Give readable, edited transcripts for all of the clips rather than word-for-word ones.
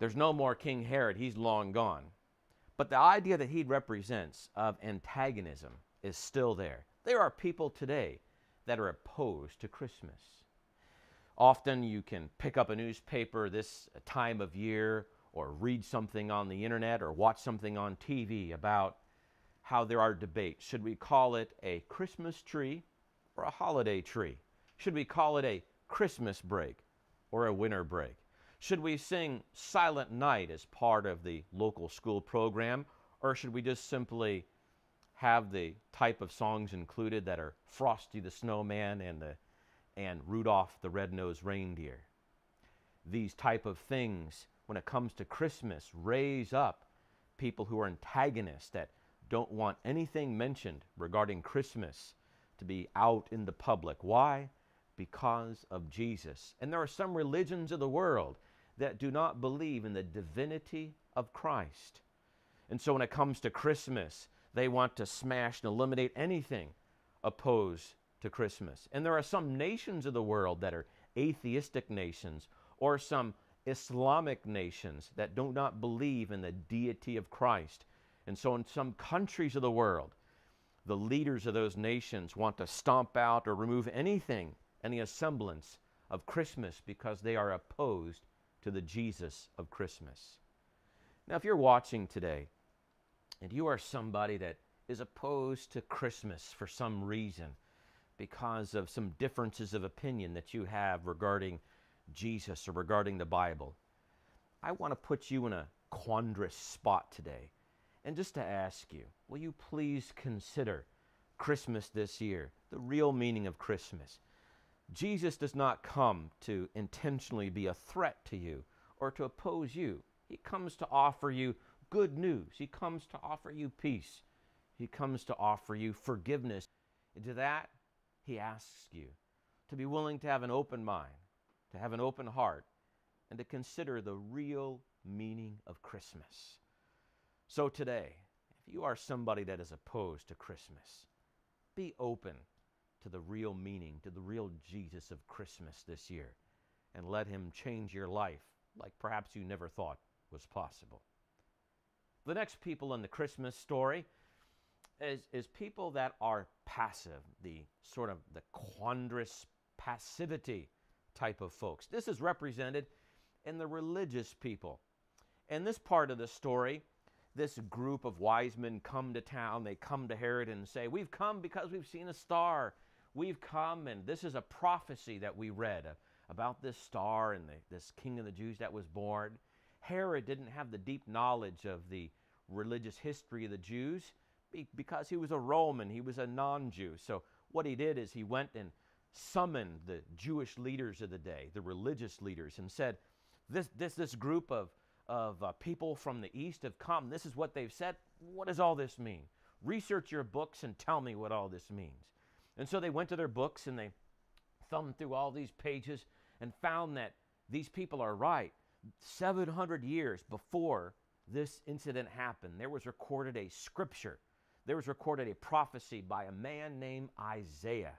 There's no more King Herod. He's long gone. But the idea that he represents of antagonism is still there. There are people today that are opposed to Christmas. Often you can pick up a newspaper this time of year or read something on the internet or watch something on TV about how there are debates. Should we call it a Christmas tree or a holiday tree? Should we call it a Christmas break or a winter break? Should we sing Silent Night as part of the local school program, or should we just simply have the type of songs included that are Frosty the Snowman and Rudolph the Red-Nosed Reindeer? These type of things, when it comes to Christmas, raise up people who are antagonists that don't want anything mentioned regarding Christmas to be out in the public. Why? Because of Jesus. And there are some religions of the world that do not believe in the divinity of Christ. And so when it comes to Christmas, they want to smash and eliminate anything opposed to Christmas. And there are some nations of the world that are atheistic nations, or some Islamic nations that do not believe in the deity of Christ. And so in some countries of the world, the leaders of those nations want to stomp out or remove anything, any semblance of Christmas, because they are opposed to the Jesus of Christmas. Now, if you're watching today and you are somebody that is opposed to Christmas for some reason, because of some differences of opinion that you have regarding Jesus or regarding the Bible, I want to put you in a quandrous spot today. And just to ask you, will you please consider Christmas this year, the real meaning of Christmas? Jesus does not come to intentionally be a threat to you or to oppose you. He comes to offer you good news. He comes to offer you peace. He comes to offer you forgiveness. And to that, he asks you to be willing to have an open mind, to have an open heart, and to consider the real meaning of Christmas. So today, if you are somebody that is opposed to Christmas, be open to the real meaning, to the real Jesus of Christmas this year, and let him change your life like perhaps you never thought was possible. The next people in the Christmas story is people that are passive, the sort of the quandrous passivity type of folks. This is represented in the religious people. In this part of the story, this group of wise men come to town. They come to Herod and say, "We've come because we've seen a star. We've come, and this is a prophecy that we read about this star and this king of the Jews that was born." Herod didn't have the deep knowledge of the religious history of the Jews because he was a Roman. He was a non-Jew. So what he did is he went and summoned the Jewish leaders of the day, the religious leaders, and said, this group of people from the east have come. This is what they've said. What does all this mean? Research your books and tell me what all this means. And so they went to their books and they thumbed through all these pages and found that these people are right. 700 years before this incident happened, there was recorded a scripture. There was recorded a prophecy by a man named Isaiah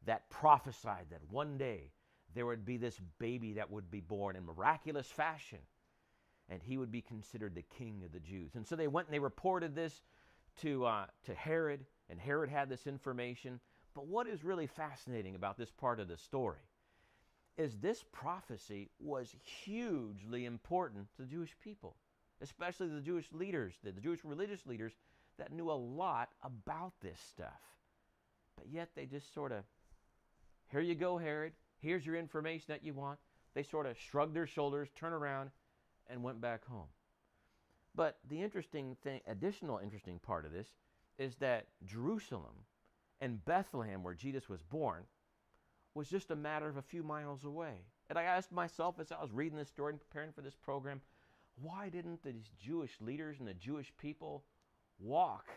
that prophesied that one day there would be this baby that would be born in miraculous fashion, and he would be considered the king of the Jews. And so they went and they reported this to Herod, and Herod had this information. But what is really fascinating about this part of the story is this prophecy was hugely important to the Jewish people, especially the Jewish leaders, the Jewish religious leaders that knew a lot about this stuff. But yet they just sort of, here you go, Herod. Here's your information that you want. They sort of shrugged their shoulders, turned around, and went back home. But the additional interesting part of this is that Jerusalem and Bethlehem, where Jesus was born, was just a matter of a few miles away. And I asked myself as I was reading this story and preparing for this program, why didn't these Jewish leaders and the Jewish people walk?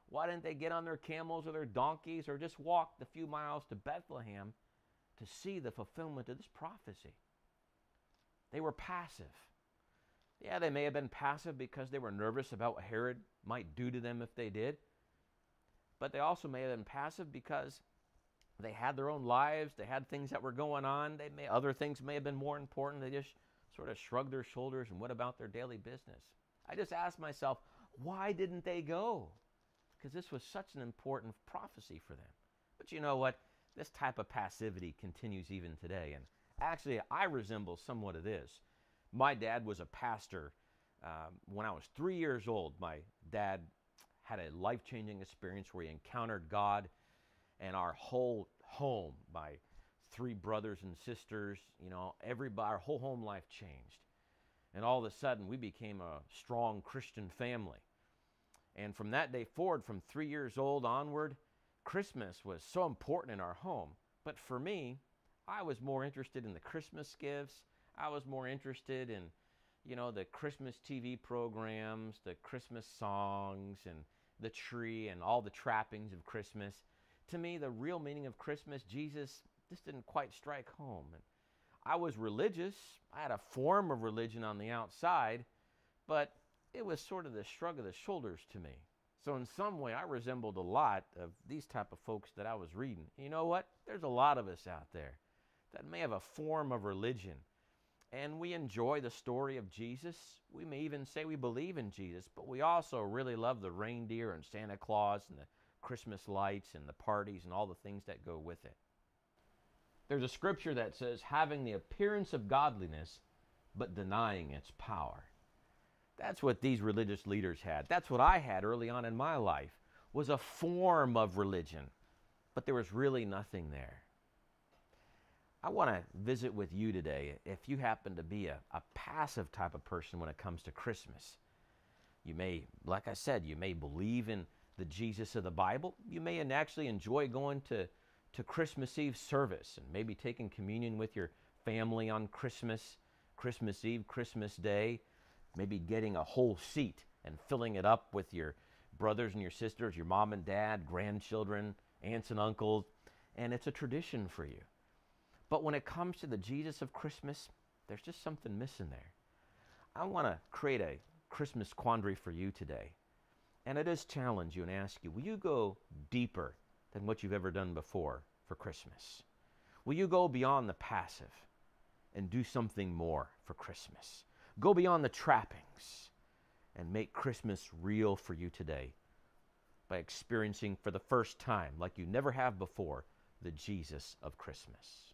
Why didn't they get on their camels or their donkeys or just walk the few miles to Bethlehem to see the fulfillment of this prophecy? They were passive. Yeah, they may have been passive because they were nervous about what Herod might do to them if they did. But they also may have been passive because they had their own lives. They had things that were going on. Other things may have been more important. They just sort of shrug their shoulders and went about their daily business. I just asked myself, why didn't they go? Because this was such an important prophecy for them. But you know what? This type of passivity continues even today. And actually, I resemble somewhat of this. My dad was a pastor. When I was 3 years old, my dad had a life-changing experience where he encountered God, and our whole home, my 3 brothers and sisters, everybody, our whole home life changed. And all of a sudden, we became a strong Christian family. And from that day forward, from 3 years old onward, Christmas was so important in our home. But for me, I was more interested in the Christmas gifts. I was more interested in, the Christmas TV programs, the Christmas songs, and the tree, and all the trappings of Christmas. To me, the real meaning of Christmas, Jesus, just didn't quite strike home. And I was religious. I had a form of religion on the outside, but it was sort of the shrug of the shoulders to me. So in some way, I resembled a lot of these type of folks that I was reading. You know what? There's a lot of us out there that may have a form of religion, and we enjoy the story of Jesus. We may even say we believe in Jesus, but we also really love the reindeer and Santa Claus and the Christmas lights and the parties and all the things that go with it. There's a scripture that says, having the appearance of godliness, but denying its power. That's what these religious leaders had. That's what I had early on in my life, was a form of religion, but there was really nothing there. I want to visit with you today if you happen to be a passive type of person when it comes to Christmas. You may, like I said, you may believe in the Jesus of the Bible. You may actually enjoy going to Christmas Eve service and maybe taking communion with your family on Christmas Eve, Christmas Day. Maybe getting a whole seat and filling it up with your brothers and your sisters, your mom and dad, grandchildren, aunts and uncles, and it's a tradition for you. But when it comes to the Jesus of Christmas, there's just something missing there. I want to create a Christmas quandary for you today. And it is challenge you and ask you, will you go deeper than what you've ever done before for Christmas? Will you go beyond the passive and do something more for Christmas? Go beyond the trappings and make Christmas real for you today by experiencing for the first time, like you never have before, the Jesus of Christmas.